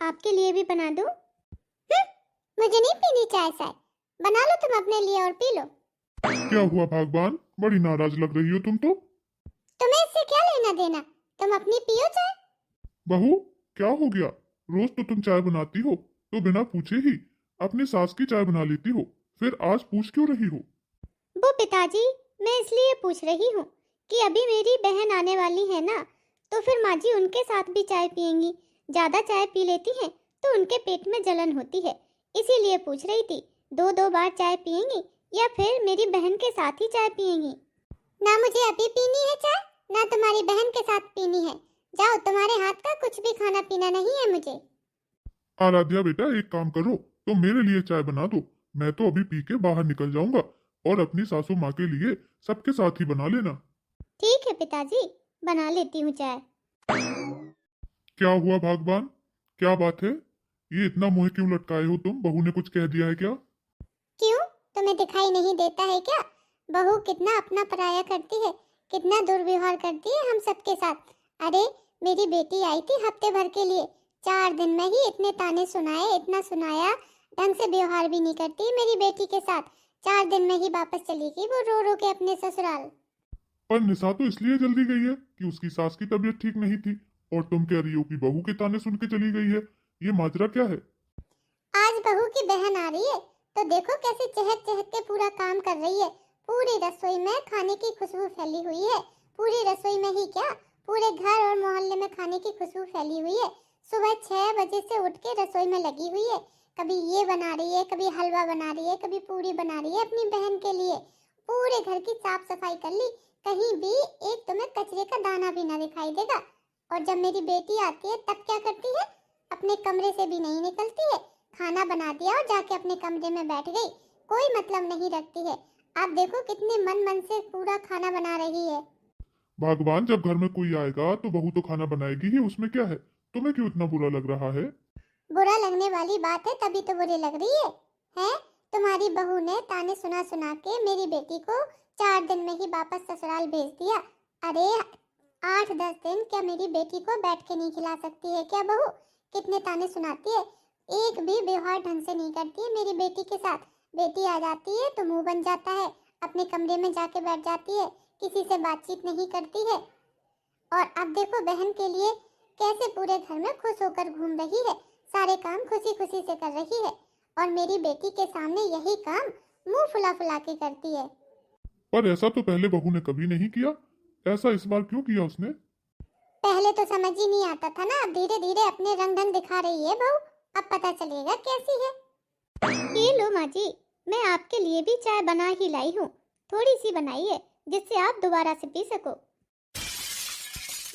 आपके लिए भी बना दूं? मुझे नहीं पीनी चाय साय। बना लो तुम अपने लिए और पी लो। क्या हुआ भागवान, बड़ी नाराज लग रही हो तुम तो। तुम्हें इससे क्या लेना देना? तुम अपनी पियो चाय। बहू, क्या हो गया? रोज तो तुम चाय बनाती हो तो बिना पूछे ही अपनी सास की चाय बना लेती हो, फिर आज पूछ क्यों रही हो? वो पिताजी, मैं इसलिए पूछ रही हूँ कि अभी मेरी बहन आने वाली है ना, तो फिर माँ जी उनके साथ भी चाय पियेंगी। ज्यादा चाय पी लेती हैं तो उनके पेट में जलन होती है, इसीलिए पूछ रही थी। दो दो बार चाय पियेंगी या फिर मेरी बहन के साथ ही चाय पियेंगी? ना मुझे अभी पीनी है चाय, ना तुम्हारी बहन के साथ पीनी है। जाओ, तुम्हारे हाथ का कुछ भी खाना पीना नहीं है मुझे। आराध्या बेटा, एक काम करो, तो मेरे लिए चाय बना दो। मैं तो अभी पी के बाहर निकल जाऊंगा और अपनी सासू माँ के लिए सबके साथ ही बना लेना। ठीक है पिताजी, बना लेती हूँ चाय। क्या हुआ भागवान, क्या बात है? ये इतना मुंह क्यों लटकाए हो तुम? बहू ने कुछ कह दिया है क्या? क्यों, तुम्हें दिखाई नहीं देता है क्या? बहू कितना अपना पराया करती है, कितना दुर्व्यवहार करती है हम सबके साथ। अरे, मेरी बेटी आई थी हफ्ते भर के लिए, 4 दिन में ही इतने ताने सुनाए, इतना सुनाया। ढंग से व्यवहार भी नहीं करती मेरी बेटी के साथ। 4 दिन में ही वापस चली गई वो रो रो के अपने ससुराल। पर निशा तो इसलिए जल्दी गई है कि उसकी सास की तबीयत ठीक नहीं थी, और तुम कह रही हो कि बहू के ताने सुन के चली गई है। ये माजरा क्या है? आज बहू की बहन आ रही है तो देखो कैसे चहक चहक के पूरा काम कर रही है। पूरी रसोई में खाने की खुशबू फैली हुई है। पूरी रसोई में ही क्या, पूरे घर और मोहल्ले में खाने की खुशबू फैली हुई है। सुबह 6 बजे से उठ के रसोई में लगी हुई है। कभी ये बना रही है, कभी हलवा बना रही है, कभी पूरी बना रही है अपनी बहन के लिए। पूरे घर की साफ सफाई कर ली, कहीं भी एक तुम्हें कचरे का दाना भी ना दिखाई देगा। और जब मेरी बेटी आती है तब क्या करती है? अपने कमरे से भी नहीं निकलती है। खाना बना दिया और जाके अपने कमरे में बैठ गई, कोई मतलब नहीं रखती है। आप देखो कितने मन मन से पूरा खाना बना रही है। भगवान, जब घर में कोई आएगा तो बहू तो खाना बनाएगी ही, उसमें क्या है? तुम्हें क्यों इतना बुरा लग रहा है? बुरा लगने वाली बात है तभी तो बुरी लग रही है। हैं? तुम्हारी बहू ने ताने सुना सुना के मेरी बेटी को 4 दिन में ही वापस ससुराल भेज दिया। अरे, 8-10 दिन क्या मेरी बेटी को बैठ के नहीं खिला सकती है क्या बहू? कितने ताने सुनाती है, एक भी व्यवहार ढंग से नहीं करती है मेरी बेटी के साथ। बेटी आ जाती है तो मुंह बन जाता है, अपने कमरे में जाके बैठ जाती है, किसी से बातचीत नहीं करती है। और अब देखो बहन के लिए कैसे पूरे घर में खुश होकर घूम रही है, सारे काम खुशी खुशी से कर रही है। और मेरी बेटी के सामने यही काम मुंह फुला फुला के करती है। पर ऐसा तो पहले बहू ने कभी नहीं किया, ऐसा इस बार क्यों किया उसने? पहले तो समझ ही नहीं आता था ना, अब धीरे धीरे अपने रंग ढंग दिखा रही है बहू। अब पता चलेगा कैसी है। ये लो माँ जी, मैं आपके लिए भी चाय बना ही लाई हूँ। थोड़ी सी बनाई है जिससे आप दोबारा से पी सको।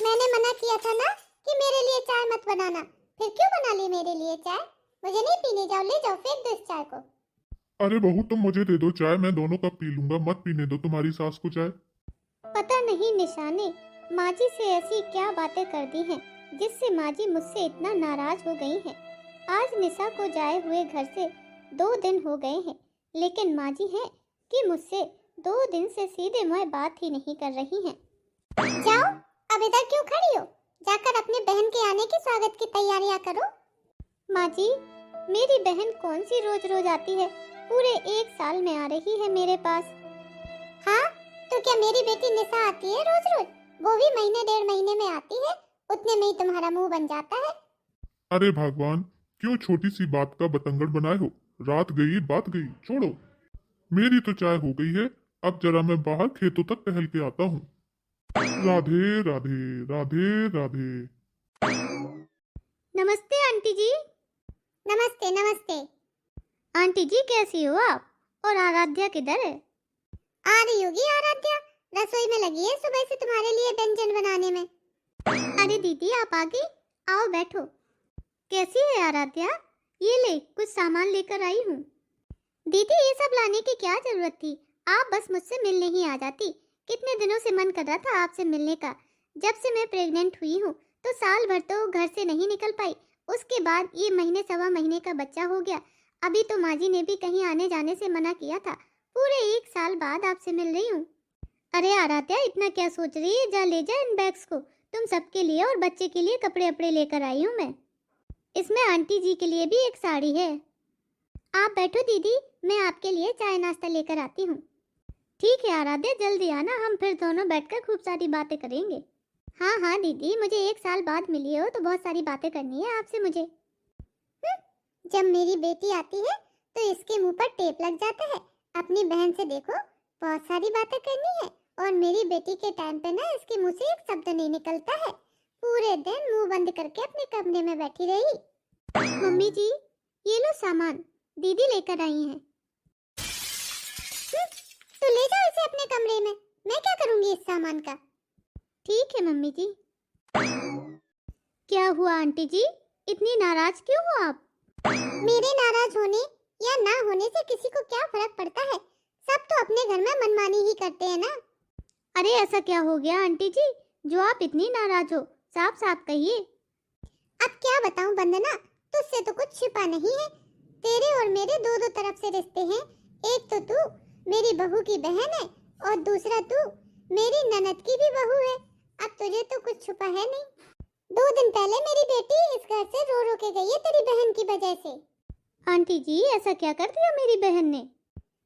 मैंने मना किया था ना कि मेरे लिए चाय मत बनाना, फिर क्यों बना ली मेरे लिए चाय? मुझे नहीं पीनी, जाओ ले जाओ, फेंक दो इस चाय को। अरे बहू, तुम मुझे दे दो चाय, मैं दोनों कप पी लूंगा, मत पीने दो तुम्हारी सास को चाय। पता नहीं निशा ने माँ जी से ऐसी क्या बातें कर दी हैं जिससे माँ जी मुझसे इतना नाराज हो गई हैं। आज निशा को जाए हुए घर से 2 दिन हो गए हैं, लेकिन माँ जी हैं कि मुझसे 2 दिन से सीधे मुँह बात ही नहीं कर रही हैं। जाओ, अब इधर क्यों खड़ी हो? जाकर अपनी बहन के आने की स्वागत की तैयारियां करो। माँ जी, मेरी बहन कौन सी रोज रोज आती है? पूरे 1 साल में आ रही है मेरे पास। हाँ, तो क्या मेरी बेटी निशा आती है रोज रोज? वो भी महीने 1.5 महीने में आती है, उतने में ही तुम्हारा मुंह बन जाता है। अरे भगवान, क्यों छोटी सी बात का बतंगड़ बनाए हो? रात गई बात गई, छोड़ो। मेरी तो चाय हो गई है, अब जरा मैं बाहर खेतों तक टहल के आता हूँ। राधे राधे, राधे राधे। नमस्ते आंटी जी। नमस्ते नमस्ते। आंटी जी कैसी हो आप? और आराध्या किधर है? आ रही होगी आराध्या, रसोई में लगी है सुबह से तुम्हारे लिए व्यंजन बनाने में। अरे दीदी आप आ गई, आओ बैठो। कैसी है आराध्या? ये ले कुछ सामान लेकर आई हूँ। दीदी ये सब लाने की क्या जरूरत थी? आप बस मुझसे मिलने ही आ जाती। कितने दिनों से मन कर रहा था आपसे मिलने का। जब से मैं प्रेग्नेंट हुई हूँ तो साल भर तो घर से नहीं निकल पाई, उसके बाद ये महीने सवा महीने का बच्चा हो गया। अभी तो माँ जी ने भी कहीं आने जाने से मना किया था। पूरे 1 साल बाद आपसे मिल रही हूँ। अरे आराध्या इतना क्या सोच रही है, जा ले जा इन बैग्स को, तुम सबके लिए और बच्चे के लिए कपड़े अपड़े लेकर आई हूँ मैं। इसमें आंटी जी के लिए भी एक साड़ी है। आप बैठो दीदी, मैं आपके लिए चाय नाश्ता लेकर आती हूँ। ठीक है आराध्या, जल्दी आना, हम फिर दोनों बैठकर खूब सारी बातें करेंगे। हाँ हाँ दीदी, मुझे 1 साल बाद मिली हो तो बहुत सारी बातें करनी है आपसे मुझे। जब मेरी बेटी आती है तो इसके मुंह पर टेप लग जाता है। अपनी बहन से देखो, बहुत सारी बातें करनी है, और मेरी बेटी के टाइम पे ना इसके मुंह से एक शब्द नहीं निकलता है। पूरे दिन मुंह बंद करके अपने कमरे में बैठी रही। मम्मी जी, ये लो सामान, दीदी लेकर आई हैं। तो ले जाओ इसे अपने कमरे में, मैं क्या करूंगी इस सामान का। ठीक है मम्मी जी। क्या हुआ आंटी जी, इतनी नाराज क्यों हो आप? मेरे नाराज होने या ना होने से किसी को क्या फर्क पड़ता है? सब तो अपने घर में मनमानी ही करते हैं ना। अरे ऐसा क्या हो गया आंटी जी, जो आप इतनी नाराज हो? साफ साफ कहिए। अब क्या बताऊं वंदना, तुझसे तो कुछ छिपा नहीं है। तेरे और मेरे दो दो तरफ से रिश्ते हैं। एक तो तू मेरी बहू की बहन है, और दूसरा तू मेरी ननद की भी बहू है। अब तुझे तो कुछ छुपा है नहीं। 2 दिन पहले मेरी बेटी इस घर से रो रो के गई है तेरी बहन की वजह से। आंटी जी, ऐसा क्या कर दिया मेरी बहन ने?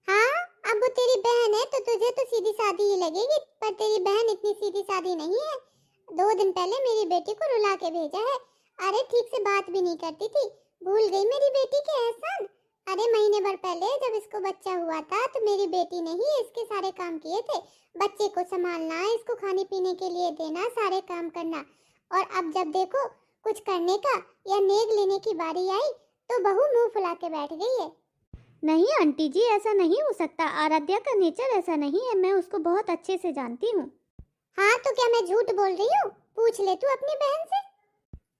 हाँ, अब वो तेरी बहन है तो तुझे तो सीधी सादी ही लगेगी, पर तेरी बहन इतनी सीधी सादी नहीं है। 2 दिन पहले मेरी बेटी को रुला के भेजा है। अरे ठीक से बात भी नहीं करती थी, भूल गई मेरी बेटी के एहसान। अरे महीने भर पहले जब इसको बच्चा हुआ था तो मेरी बेटी ने ही इसके सारे काम किए थे। बच्चे को संभालना, इसको खाने पीने के लिए देना, सारे काम करना। और अब जब देखो कुछ करने का या नेग लेने की बारी आई तो बहू मुंह फुला के बैठ गई है। नहीं आंटी जी, ऐसा नहीं हो सकता। आराध्या का नेचर ऐसा नहीं है, मैं उसको बहुत अच्छे से जानती हूँ। हाँ तो क्या मैं झूठ बोल रही हूँ? पूछ ले तू अपनी बहन से।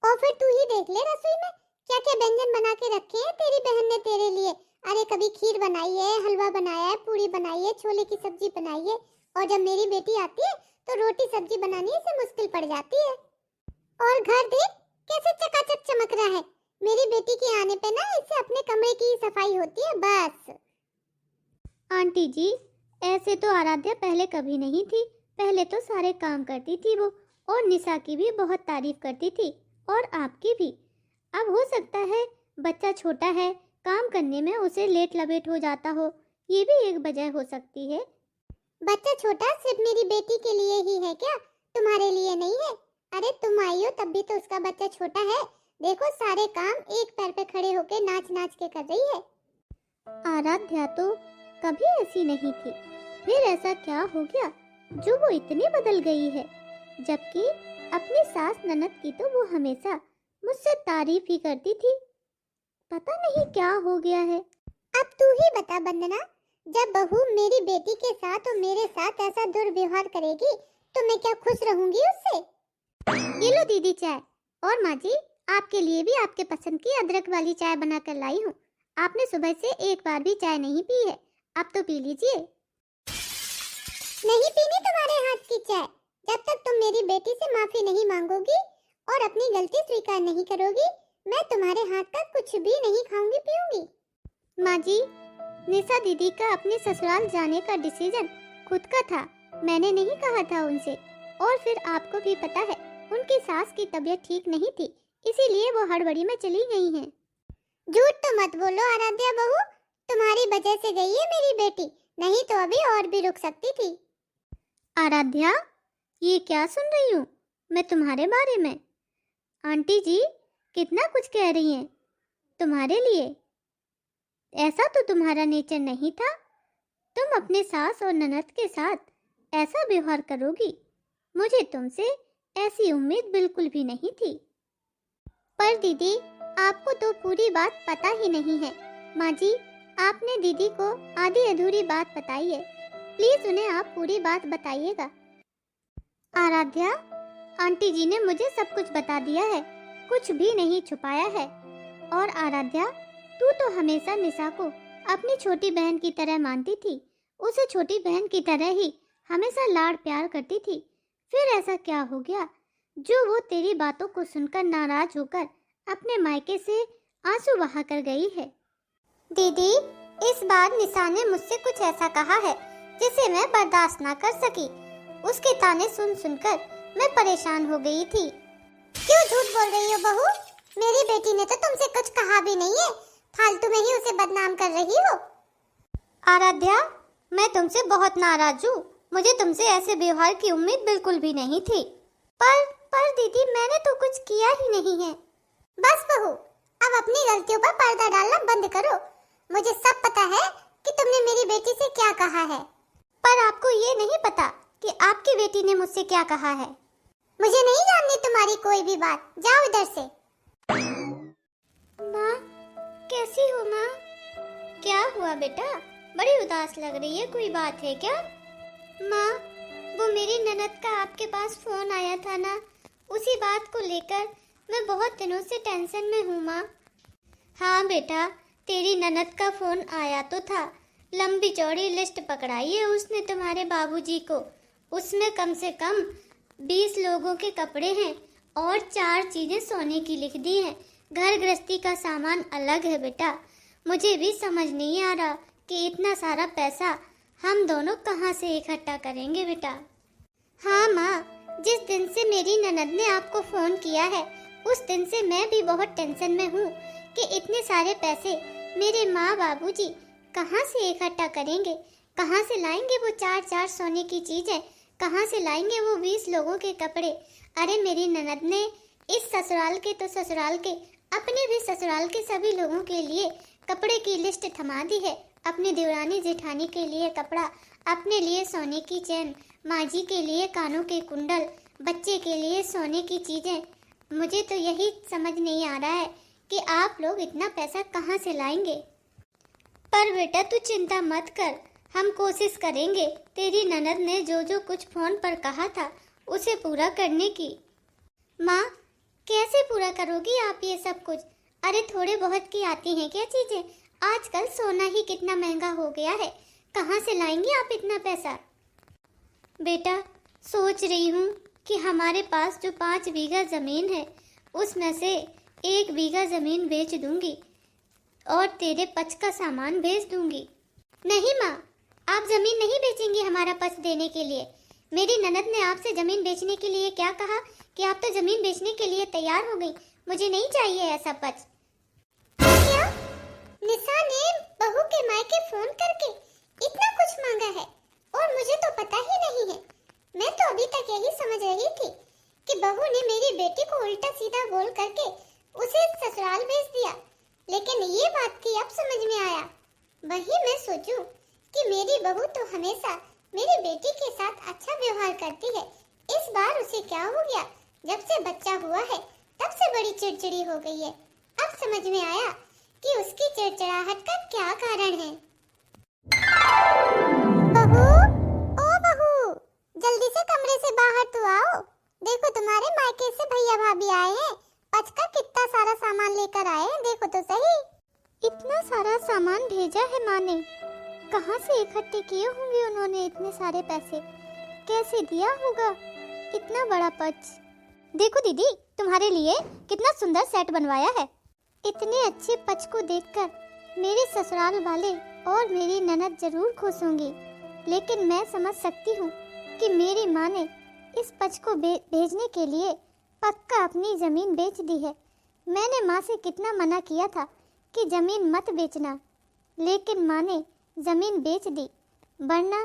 और फिर तू ही देख ले रसोई में क्या क्या व्यंजन बना के रखे हैं तेरी बहन ने तेरे लिए। अरे कभी खीर बनाई है, हलवा बनाया है, पूरी बनाई है, छोले की सब्जी बनाई है। और जब मेरी बेटी आती है तो रोटी सब्जी बनानी इसे मुश्किल पड़ जाती है। और घर देख कैसे चकाचक चमक रहा है। मेरी बेटी के आने पे ना इससे अपने कमरे की सफाई होती है बस। आंटी जी, ऐसे तो आराध्या पहले कभी नहीं थी। पहले तो सारे काम करती थी वो, और निशा की भी बहुत तारीफ करती थी, और आपकी भी। अब हो सकता है बच्चा छोटा है, काम करने में उसे लेट लपेट हो जाता हो, ये भी एक वजह हो सकती है। बच्चा छोटा सिर्फ मेरी बेटी के लिए ही है क्या? तुम्हारे लिए नहीं है? अरे तुम आई हो तब भी तो उसका बच्चा छोटा है। देखो सारे काम एक पैर पे खड़े होके नाच नाच के कर रही है। आराध्या तो कभी ऐसी नहीं थी, फिर ऐसा क्या हो गया जो वो इतनी बदल गई है? जबकि अपनी सास ननद की तो वो हमेशा मुझसे तारीफ ही करती थी। पता नहीं क्या हो गया है। अब तू ही बता वंदना, जब बहू मेरी बेटी के साथ और मेरे साथ ऐसा दुर्व्यवहार करेगी तो मैं क्या खुश रहूंगी उससे? ये लो दीदी चाय। और माँ जी, आपके लिए भी आपके पसंद की अदरक वाली चाय बनाकर लाई हूँ। आपने सुबह से एक बार भी चाय नहीं पी है, अब तो पी लीजिए। नहीं पीनी तुम्हारे हाथ की चाय। जब तक तुम मेरी बेटी से माफी नहीं मांगोगी और अपनी गलती स्वीकार नहीं करोगी, मैं तुम्हारे हाथ का कुछ भी नहीं खाऊंगी पीऊंगी। माँ जी, निशा दीदी का अपने ससुराल जाने का डिसीजन खुद का था, मैंने नहीं कहा था उनसे। और फिर आपको भी पता है उनकी सास की तबीयत ठीक नहीं थी, इसीलिए वो हड़बड़ी में चली गई हैं। झूठ तो मत बोलो आराध्या बहू, तुम्हारी वजह से गई है मेरी बेटी, नहीं तो अभी और भी रुक सकती थी। आराध्या, ये क्या सुन रही हूँ मैं तुम्हारे बारे में? आंटी जी कितना कुछ कह रही हैं तुम्हारे लिए। ऐसा तो तुम्हारा नेचर नहीं था, तुम अपने सास और ननद के साथ ऐसा व्यवहार करोगी, मुझे तुमसे ऐसी उम्मीद बिल्कुल भी नहीं थी। पर दीदी, आपको तो पूरी बात पता ही नहीं है। माँ जी, आपने दीदी को आधी अधूरी बात बताई है, प्लीज उन्हें आप पूरी बात बताइएगा। आराध्या, आंटी जी ने मुझे सब कुछ बता दिया है, कुछ भी नहीं छुपाया है। और आराध्या, तू तो हमेशा निशा को अपनी छोटी बहन की तरह मानती थी, उसे छोटी बहन की तरह ही हमेशा लाड़ प्यार करती थी। फिर ऐसा क्या हो गया जो वो तेरी बातों को सुनकर नाराज होकर अपने मायके से आंसू बहा कर गई है? दीदी, इस बार निशा ने मुझसे कुछ ऐसा कहा है जिसे मैं बर्दाश्त ना कर सकी। उसके ताने सुन सुनकर मैं परेशान हो गई थी। क्यों झूठ बोल रही हो बहू? मेरी बेटी ने तो तुमसे कुछ कहा भी नहीं है, फालतू में ही उसे बदनाम कर रही हो। आराध्या, मैं तुमसे बहुत नाराज हूँ। मुझे तुमसे ऐसे व्यवहार की उम्मीद बिल्कुल भी नहीं थी। पर दीदी, मैंने तो कुछ किया ही नहीं है। बस बहू, अब अपनी गलतियों पर पर्दा डालना बंद करो। मुझे सब पता है कि तुमने मेरी बेटी से क्या कहा है, पर आपको ये नहीं पता कि आपकी बेटी ने मुझसे क्या कहा है। मुझे नहीं जाननी तुम्हारी कोई भी बात, जाओ इधर से। माँ, कैसी हो माँ? क्या हुआ बेटा? बड़ी उदास लग रही है, कोई बात है क्या? माँ, वो मेरी ननद का आपके पास फोन आया था ना, उसी बात को लेकर मैं बहुत दिनों से टेंशन में हूँ माँ। हाँ बेटा, तेरी ननद का फोन आया तो था। लंबी चौड़ी लिस्ट पकड़ाई है उसने तुम्हारे बाबूजी को। उसमें कम से कम 20 लोगों के कपड़े हैं और 4 चीजें सोने की लिख दी हैं। घर गृहस्थी का सामान अलग है बेटा। मुझे भी समझ नहीं आ रहा कि इतना सारा पैसा हम दोनों कहाँ से इकट्ठा करेंगे बेटा। हाँ माँ, जिस दिन से मेरी ननद ने आपको फोन किया है उस दिन से मैं भी बहुत टेंशन में हूँ कि इतने सारे पैसे मेरे माँ बाबूजी कहाँ से इकट्ठा करेंगे, कहाँ से लाएंगे वो 4 सोने की चीजें, कहाँ से लाएंगे वो 20 लोगों के कपड़े। अरे मेरी ननद ने इस ससुराल के तो ससुराल के, अपने भी ससुराल के सभी लोगों के लिए कपड़े की लिस्ट थमा दी है। अपनी देवरानी जेठानी के लिए कपड़ा, अपने लिए सोने की चैन, माँ जी के लिए कानों के कुंडल, बच्चे के लिए सोने की चीजें। मुझे तो यही समझ नहीं आ रहा है कि आप लोग इतना पैसा कहाँ से लाएंगे। पर बेटा तू चिंता मत कर, हम कोशिश करेंगे तेरी ननद ने जो जो कुछ फोन पर कहा था उसे पूरा करने की। माँ, कैसे पूरा करोगी आप ये सब कुछ? अरे थोड़े बहुत की आती हैं क्या चीजें? आजकल सोना ही कितना महंगा हो गया है, कहाँ से लाएंगे आप इतना पैसा? बेटा सोच रही हूँ कि हमारे पास जो 5 बीघा जमीन है उसमें से 1 बीघा जमीन बेच दूंगी और तेरे पच का सामान भेज दूंगी। नहीं माँ, आप जमीन नहीं बेचेंगी हमारा पच देने के लिए। मेरी ननद ने आपसे जमीन बेचने के लिए क्या कहा कि आप तो जमीन बेचने के लिए तैयार हो गई। मुझे नहीं चाहिए ऐसा पच। क्या निशा ने बहू के मायके फोन करके इतना कुछ मांगा है और मुझे तो पता ही नहीं है। मैं तो अभी तक यही समझ रही थी कि बहू ने मेरी बेटी को उल्टा सीधा बोल करके उसे ससुराल भेज दिया, लेकिन ये बात की अब समझ में आया। वही मैं सोचूं कि मेरी बहू तो हमेशा मेरी बेटी के साथ अच्छा व्यवहार करती है। इस बार उसे क्या हो गया? जब से बच्चा हुआ है तब से बड़ी चिड़चिड़ी हो गई है। अब समझ में आया कि उसकी चिड़चिड़ाहट का क्या कारण है। बहू, ओ बहू, जल्दी से कमरे से बाहर तो आओ। देखो तुम्हारे मायके से भैया भाभी आए हैं। पच का कितना सारा सामान लेकर आए हैं, देखो तो सही। इतना सारा सामान भेजा है माँ ने। कहाँ से इकट्ठे किए होंगे उन्होंने इतने सारे पैसे? कैसे दिया होगा इतना बड़ा पच? देखो दीदी, तुम्हारे लिए कितना सुंदर सेट बनवाया है। इतने अच्छे पच को देखकर मेरे ससुराल वाले और मेरी ननद जरूर खुश होंगी, लेकिन मैं समझ सकती हूँ कि मेरी माँ ने इस पच को भेजने के लिए पक्का अपनी जमीन बेच दी है। मैंने माँ से कितना मना किया था कि जमीन मत बेचना, लेकिन माँ ने जमीन बेच दी, वरना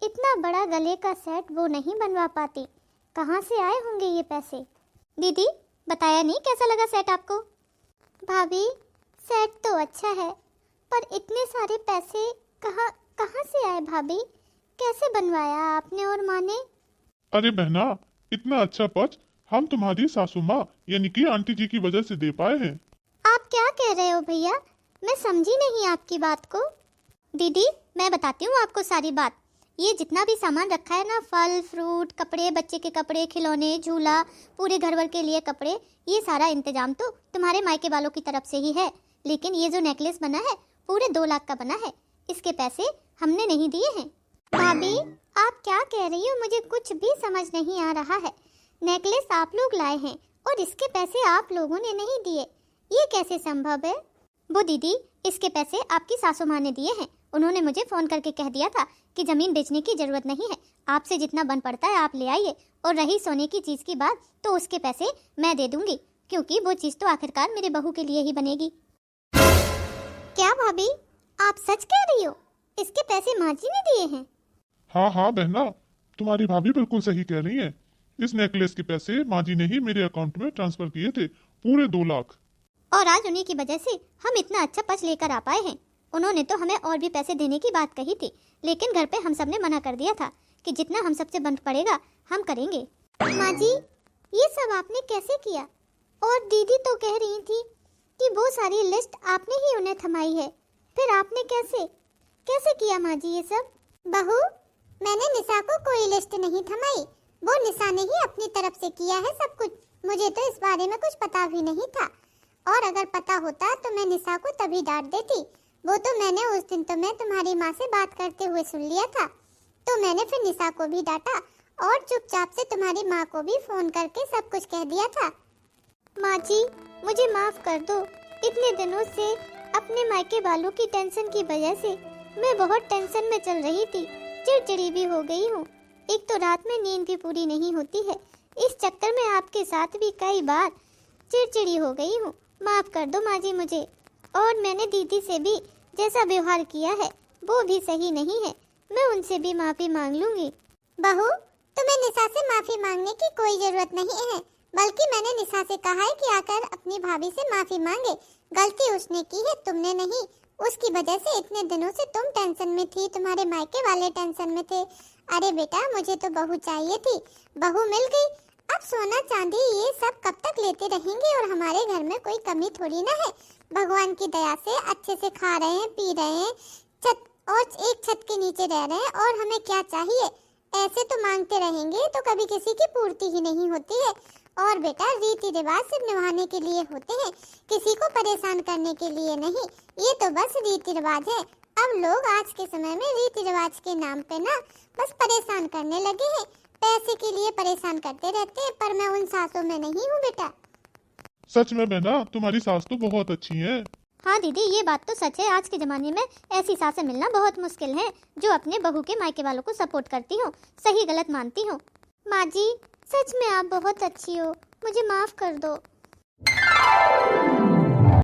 इतना बड़ा गले का सेट वो नहीं बनवा पाती। कहाँ से आए होंगे ये पैसे? दीदी बताया नहीं कैसा लगा सेट आपको? भाभी सेट तो अच्छा है, पर इतने सारे पैसे कहाँ से आए भाभी? कैसे बनवाया आपने और माँ ने? अरे बहना, इतना अच्छा पच हम तुम्हारी सासू माँ यानी कि आंटी जी की वजह से दे पाए हैं। आप क्या कह रहे हो भैया? मैं समझी नहीं आपकी बात को। दीदी मैं बताती हूँ आपको सारी बात। ये जितना भी सामान रखा है ना, फल फ्रूट, कपड़े, बच्चे के कपड़े, खिलौने, झूला, पूरे घर भर के लिए कपड़े, ये सारा इंतजाम तो तुम्हारे मायके वालों की तरफ से ही है। लेकिन ये जो नेकलेस बना है पूरे 2 लाख का बना है, इसके पैसे हमने नहीं दिए हैं। भाभी आप क्या कह रही हो? मुझे कुछ भी समझ नहीं आ रहा है। नेकलेस आप लोग लाए हैं और इसके पैसे आप लोगों ने नहीं दिए, ये कैसे संभव है? वो दीदी, इसके पैसे आपकी सासू माँ ने दिए हैं। उन्होंने मुझे फोन करके कह दिया था कि जमीन बेचने की जरूरत नहीं है, आपसे जितना बन पड़ता है आप ले आइए, और रही सोने की चीज की बात तो उसके पैसे मैं दे दूंगी, क्योंकि वो चीज़ तो आखिरकार मेरे बहू के लिए ही बनेगी। क्या भाभी, आप सच कह रही हो? इसके पैसे माँ जी ने दिए हैं? हाँ हाँ बहना, तुम्हारी भाभी बिल्कुल सही कह रही है। इस नेकलेस के पैसे माँ जी ने ही मेरे अकाउंट में ट्रांसफर किए थे, पूरे 2 लाख। और आज उन्हीं की वजह से हम इतना अच्छा पर्स लेकर आ पाए हैं। उन्होंने तो हमें और भी पैसे देने की बात कही थी, लेकिन घर पे हम सब ने मना कर दिया था कि जितना हम सबसे बंद पड़ेगा हम करेंगे। माँ जी, ये सब आपने कैसे किया? और दीदी तो कह रही थी कि वो सारी लिस्ट आपने ही उन्हें थमाई है, फिर आपने कैसे कैसे किया माँ जी ये सब? बहू, मैंने निशा को कोई लिस्ट नहीं थमाई, वो निशा ने ही अपनी तरफ से किया है सब कुछ। मुझे तो इस बारे में कुछ पता भी नहीं था, और अगर पता होता तो मैं निशा को तभी डांट देती। वो तो मैंने उस दिन तो मैं तुम्हारी माँ से बात करते हुए सुन लिया था, तो मैंने फिर निशा को भी डांटा और चुपचाप से तुम्हारी माँ को भी फोन करके सब कुछ कह दिया था। माँ जी, मुझे माफ कर दो। इतने दिनों से अपने मायके वालों की टेंशन की वजह से मैं बहुत टेंशन में चल रही थी, चिड़चिड़ी भी हो गई हूँ। एक तो रात में नींद भी पूरी नहीं होती है, इस चक्कर में आपके साथ भी कई बार चिड़चिड़ी हो गई हूँ। माफ कर दो माँ जी मुझे। और मैंने दीदी से भी जैसा व्यवहार किया है वो भी सही नहीं है, मैं उनसे भी माफी मांग लूंगी। बहू, तुम्हें निशा से माफी मांगने की कोई जरूरत नहीं है, बल्कि मैंने निशा से कहा है कि आकर अपनी भाभी से माफी मांगे। गलती उसने की है, तुमने नहीं। उसकी वजह से इतने दिनों से तुम टेंशन में थी, तुम्हारे मायके वाले टेंशन में थे। अरे बेटा, मुझे तो बहू चाहिए थी, बहू मिल गई। अब सोना चांदी ये सब कब तक लेते रहेंगे, और हमारे घर में कोई कमी थोड़ी ना है। भगवान की दया से अच्छे से खा रहे हैं, पी रहे हैं, छत और एक छत के नीचे रह रहे हैं, और हमें क्या चाहिए? ऐसे तो मांगते रहेंगे तो कभी किसी की पूर्ति ही नहीं होती है। और बेटा, रीति रिवाज सिर्फ निभाने के लिए होते हैं, किसी को परेशान करने के लिए नहीं। ये तो बस रीति रिवाज है। अब लोग आज के समय में रीति रिवाज के नाम पे ना बस परेशान करने लगे हैं, पैसे के लिए परेशान करते रहते हैं। पर मैं उन सासों में नहीं हूँ बेटा। सच में बहना, तुम्हारी सास तो बहुत अच्छी है। हाँ दीदी, ये बात तो सच है। आज के ज़माने में ऐसी सासें मिलना बहुत मुश्किल है जो अपने बहू के मायके वालों को सपोर्ट करती हो, सही गलत मानती हो। माँ जी, सच में आप बहुत अच्छी हो, मुझे माफ़ कर दो।